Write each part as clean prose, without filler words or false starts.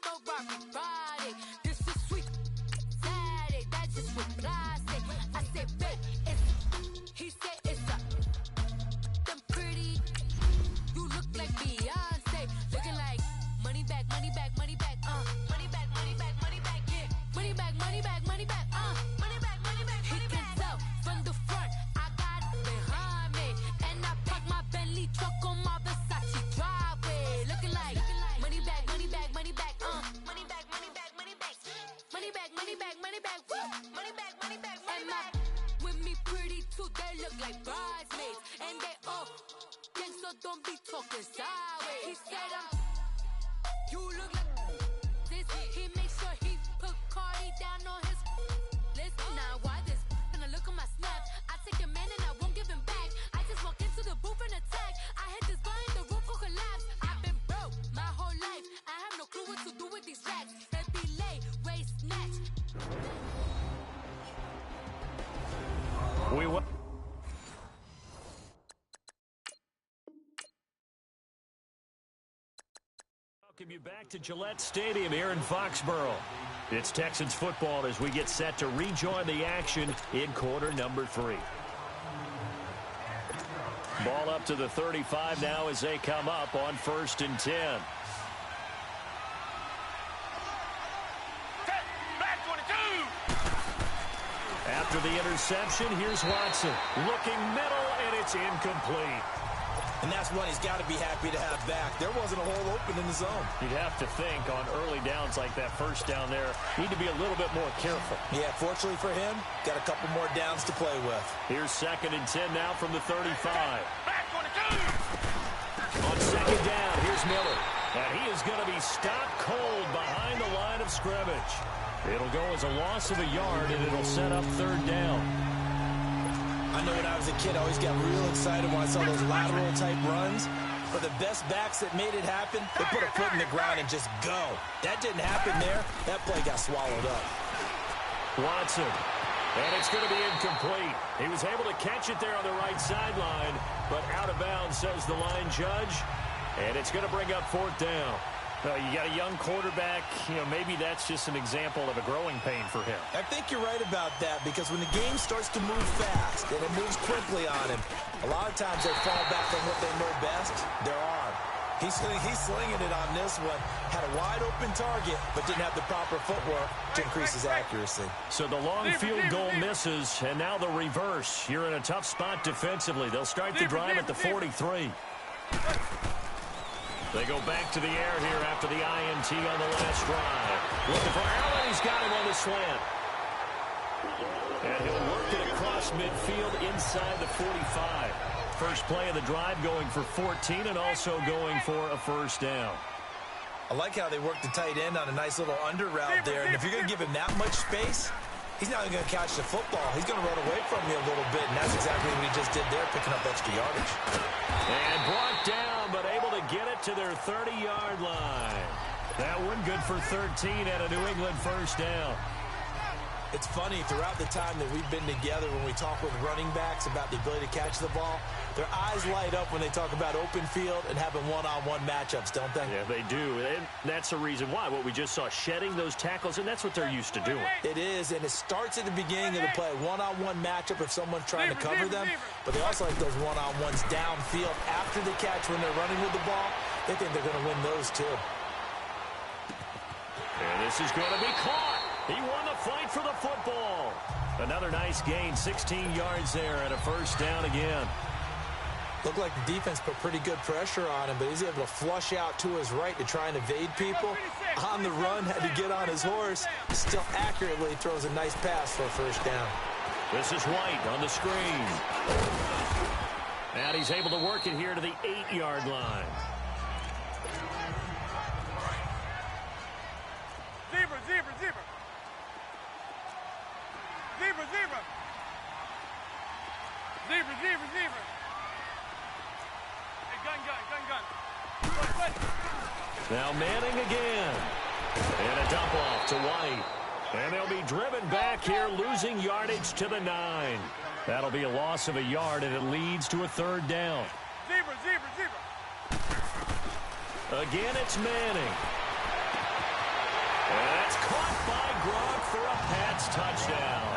Ferrari Friday. This is sweet Saturday. That's just what I say. I say, babe, he said it's them pretty. You look like Beyonce. Looking like money back, money back, money back, money back, money back, money back, yeah. Money back, money back, money back, money back, money back, money back. He can tell from the front, I got it behind me. And I park my Bentley truck on my Versace driveway. Looking like money back, money back, money back, money back, money back, money back. Money back, money back, money back, woo. Money back, money back, money back. With me pretty too, they look like bridesmaids. And they all gang, so don't be talking sideways. He said you look like this. He makes sure he put Cardi down on his list. Now why this? When I look at my snap, I take a man and I won't give him back. I just walk into the booth and attack. I hit this bar and the roof will collapse. I've been broke my whole life. I have no clue what to do with these racks. Baby lay, waist snatch. We will. Welcome you back to Gillette Stadium here in Foxborough. It's Texans football as we get set to rejoin the action in quarter number 3. Ball up to the 35 now as they come up on 1st and 10. After the interception, here's Watson. Looking middle, and it's incomplete. And that's one he's got to be happy to have back. There wasn't a hole open in the zone. You'd have to think on early downs like that first down there, need to be a little bit more careful. Yeah, fortunately for him, got a couple more downs to play with. Here's 2nd and 10 now from the 35. On 2nd down, here's Miller. And he is going to be stopped cold behind the line of scrimmage. It'll go as a loss of a yard, and it'll set up 3rd down. I know when I was a kid, I always got real excited when I saw those lateral-type runs. But the best backs that made it happen, they put a foot in the ground and just go. That didn't happen there. That play got swallowed up. Watson. And it's going to be incomplete. He was able to catch it there on the right sideline, but out of bounds, says the line judge. And it's going to bring up 4th down. You got a young quarterback, maybe that's just an example of a growing pain for him. I think you're right about that, because when the game starts to move fast and it moves quickly on him, a lot of times they fall back on what they know best, their arm. He's slinging it on this one. Had a wide open target, but didn't have the proper footwork to increase his accuracy. So the long field goal misses, and now the reverse. You're in a tough spot defensively. They'll start the drive at the 43. They go back to the air here after the INT on the last drive. Looking for Allen. He's got him on the slant. And he'll work it across midfield inside the 45. First play of the drive going for 14 and also going for a 1st down. I like how they work the tight end on a nice little under route there. And if you're going to give him that much space, he's not even going to catch the football. He's going to run away from you a little bit, and that's exactly what he just did there, picking up extra yardage. And brought down, but able to get it to their 30-yard line. That one good for 13 and a New England 1st down. It's funny, throughout the time that we've been together, when we talk with running backs about the ability to catch the ball, their eyes light up when they talk about open field and having one-on-one matchups, don't they? Yeah, they do. And that's the reason why. What we just saw, shedding those tackles, and that's what they're used to doing. It is, and it starts at the beginning of the play. One-on-one matchup if someone's trying to cover them, but they also like those one-on-ones downfield after the catch when they're running with the ball. They think they're going to win those, too. And this is going to be caught. He won the fight for the football. Another nice gain, 16 yards there, and a 1st down again. Looked like the defense put pretty good pressure on him, but he's able to flush out to his right to try and evade people. On the run, had to get on his horse. Still accurately throws a nice pass for a 1st down. This is White on the screen. And he's able to work it here to the 8-yard line. Zebra. Hey, gun. Now Manning again. And a dump off to White. And they'll be driven back here, losing yardage to the 9. That'll be a loss of a yard, and it leads to a 3rd down. Zebra. Again, it's Manning. And that's caught by Gronk for a Pats touchdown.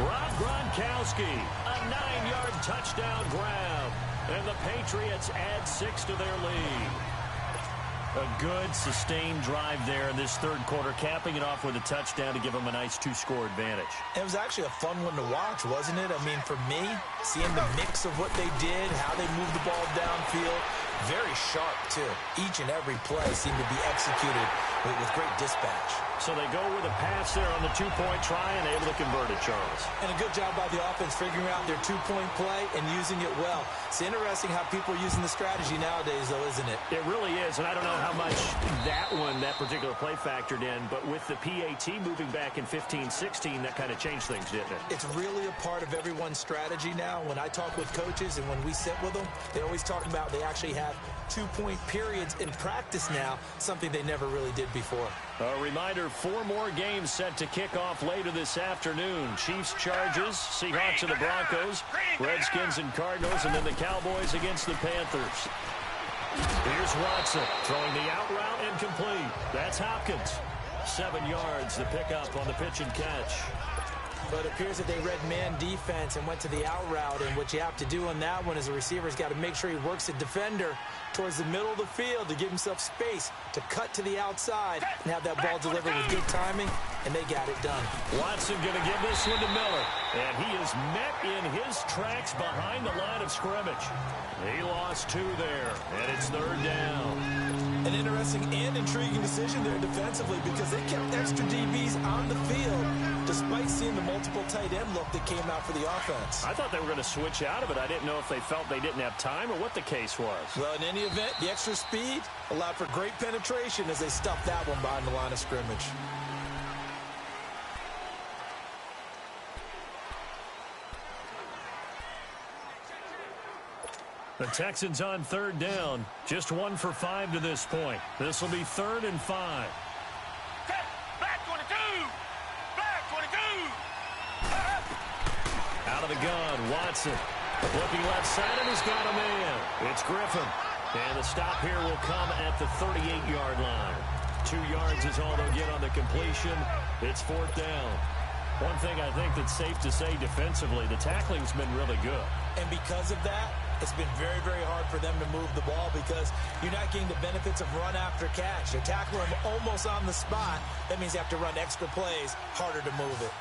Rob Gronkowski, a 9-yard touchdown grab. And the Patriots add 6 to their lead. A good, sustained drive there in this third quarter, capping it off with a touchdown to give them a nice 2-score advantage. It was actually a fun one to watch, wasn't it? I mean, for me, seeing the mix of what they did, how they moved the ball downfield, very sharp, too. Each and every play seemed to be executed with great dispatch. So they go with a pass there on the 2-point try and able to convert it, Charles. And a good job by the offense figuring out their 2-point play and using it well. It's interesting how people are using the strategy nowadays, though, isn't it? It really is, and I don't know how much that particular play factored in, but with the PAT moving back in 15-16, that kind of changed things, didn't it? It's really a part of everyone's strategy now. When I talk with coaches and when we sit with them, they always talk about they actually have 2-point periods in practice now, something they never really did before. A reminder, 4 more games set to kick off later this afternoon. Chiefs, Chargers, Seahawks and the Broncos, Redskins and Cardinals, and then the Cowboys against the Panthers. Here's Watson throwing the out route incomplete. That's Hopkins. 7 yards, the pickup on the pitch and catch. But it appears that they read man defense and went to the out route, and what you have to do on that one is a receiver's got to make sure he works the defender towards the middle of the field to give himself space to cut to the outside and have that ball delivered with good timing, and they got it done. Watson going to give this one to Miller, and he is met in his tracks behind the line of scrimmage. He lost 2 there, and it's 3rd down. An interesting and intriguing decision there defensively because they kept extra DBs on the field despite seeing the multiple tight end look that came out for the offense. I thought they were going to switch out of it. I didn't know if they felt they didn't have time or what the case was. Well, in any event, the extra speed allowed for great penetration as they stuffed that one behind the line of scrimmage. The Texans on 3rd down. Just 1 for 5 to this point. This will be 3rd and 5. Black 22! Black 22! Out of the gun, Watson. Looking left side, and he's got a man. It's Griffin. And the stop here will come at the 38-yard line. 2 yards is all they'll get on the completion. It's 4th down. One thing I think that's safe to say defensively, the tackling's been really good. And because of that, it's been very, very hard for them to move the ball because you're not getting the benefits of run after catch. You're tackling them almost on the spot. That means you have to run extra plays, harder to move it.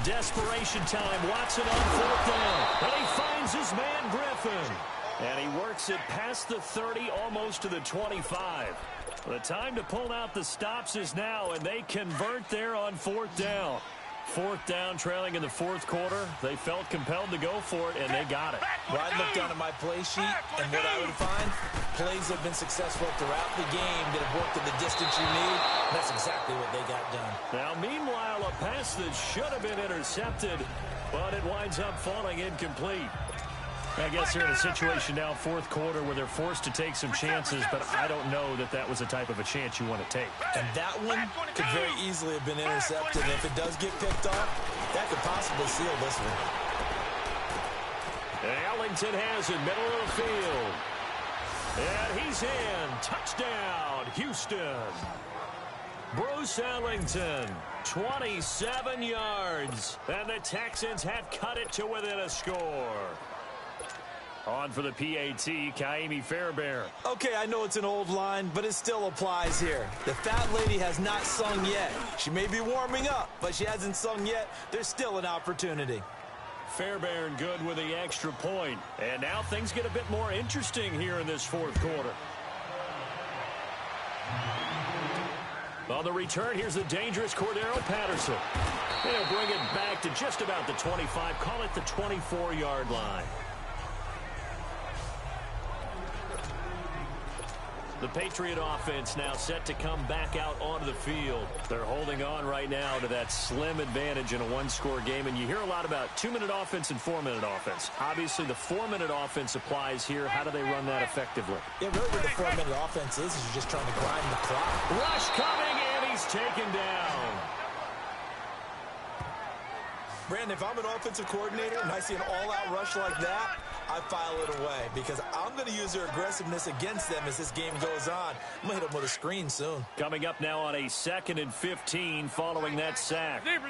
Desperation time. Watson on 4th down. And he finds his man, Griffin. And he works it past the 30, almost to the 25. The time to pull out the stops is now, and they convert there on 4th down. 4th down, trailing in the 4th quarter. They felt compelled to go for it, and they got it. Well, I looked down at my play sheet, and what I would find, plays have been successful throughout the game that have worked at the distance you need, and that's exactly what they got done. Now, meanwhile, a pass that should have been intercepted, but it winds up falling incomplete. I guess they're in a situation now, 4th quarter, where they're forced to take some chances, but I don't know that that was the type of a chance you want to take. And that one could very easily have been intercepted. And if it does get picked off, that could possibly seal this one. Ellington has it, middle of the field. And he's in. Touchdown, Houston. Bruce Ellington, 27 yards. And the Texans have cut it to within a score. On for the PAT, Kaimi Fairbairn. Okay, I know it's an old line, but it still applies here. The fat lady has not sung yet. She may be warming up, but she hasn't sung yet. There's still an opportunity. Fairbairn good with the extra point. And now things get a bit more interesting here in this 4th quarter. On the return, here's the dangerous Cordero Patterson. They'll bring it back to just about the 25, call it the 24-yard line. The Patriot offense now set to come back out onto the field. They're holding on right now to that slim advantage in a 1-score game. And you hear a lot about 2-minute offense and 4-minute offense. Obviously, the 4-minute offense applies here. How do they run that effectively? Yeah, really what the 4-minute offense is you're just trying to grind the clock. Rush coming, and he's taken down. Brandon, if I'm an offensive coordinator and I see an all-out rush like that, I file it away because I'm going to use their aggressiveness against them as this game goes on. I'm going to hit them with a screen soon. Coming up now on a 2nd and 15 following that sack. Receiver.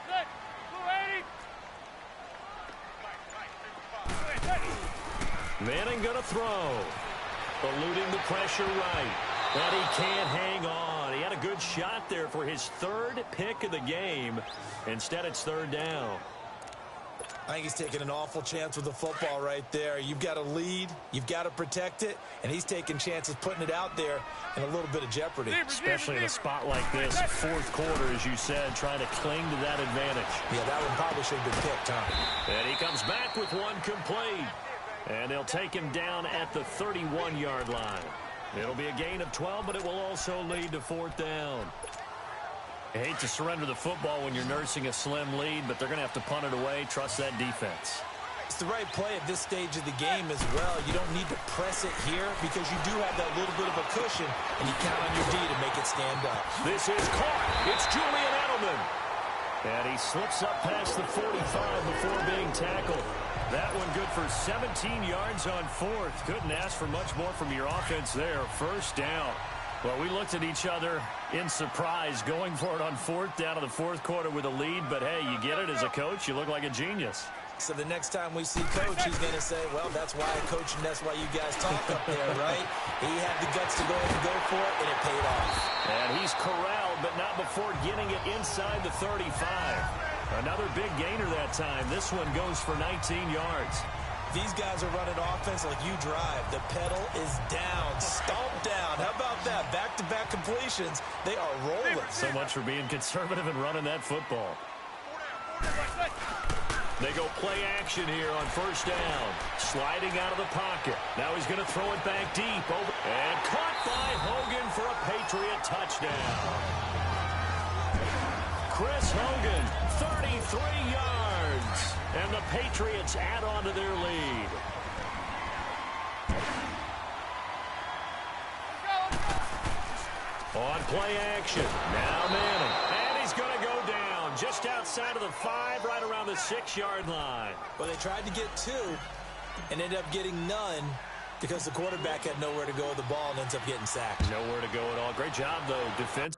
Set. Manning going to throw. Eluding the pressure right. But he can't hang on. He had a good shot there for his 3rd pick of the game. Instead, it's 3rd down. I think he's taking an awful chance with the football right there. You've got to lead. You've got to protect it. And he's taking chances putting it out there in a little bit of jeopardy. Especially in a spot like this, 4th quarter, as you said, trying to cling to that advantage. Yeah, that one probably should have been picked, huh? And he comes back with one complete. And they'll take him down at the 31-yard line. It'll be a gain of 12, but it will also lead to 4th down. I hate to surrender the football when you're nursing a slim lead, but they're going to have to punt it away. Trust that defense. It's the right play at this stage of the game as well. You don't need to press it here because you do have that little bit of a cushion, and you count on your D to make it stand up. This is caught. It's Julian Edelman. And he slips up past the 45 before being tackled. That one good for 17 yards on 4th. Couldn't ask for much more from your offense there. 1st down. Well, we looked at each other in surprise going for it on 4th down in the 4th quarter with a lead. But, hey, you get it as a coach. You look like a genius. So the next time we see Coach, he's going to say, well, that's why I coach and that's why you guys talk up there, right? He had the guts to go for it, and it paid off. And he's corralled, but not before getting it inside the 35. Another big gainer that time. This one goes for 19 yards. These guys are running offense like you drive. The pedal is down, stomped down. How about that? Back-to-back completions. They are rolling. So much for being conservative and running that football. They go play action here on 1st down. Sliding out of the pocket. Now he's going to throw it back deep. Over and caught by Hogan for a Patriot touchdown. Chris Hogan, 33 yards. And the Patriots add on to their lead. On play action. Now Manning. And he's going to go down just outside of the 5, right around the 6-yard line. Well, they tried to get 2 and ended up getting none because the quarterback had nowhere to go with the ball and ends up getting sacked. Nowhere to go at all. Great job, though, defense.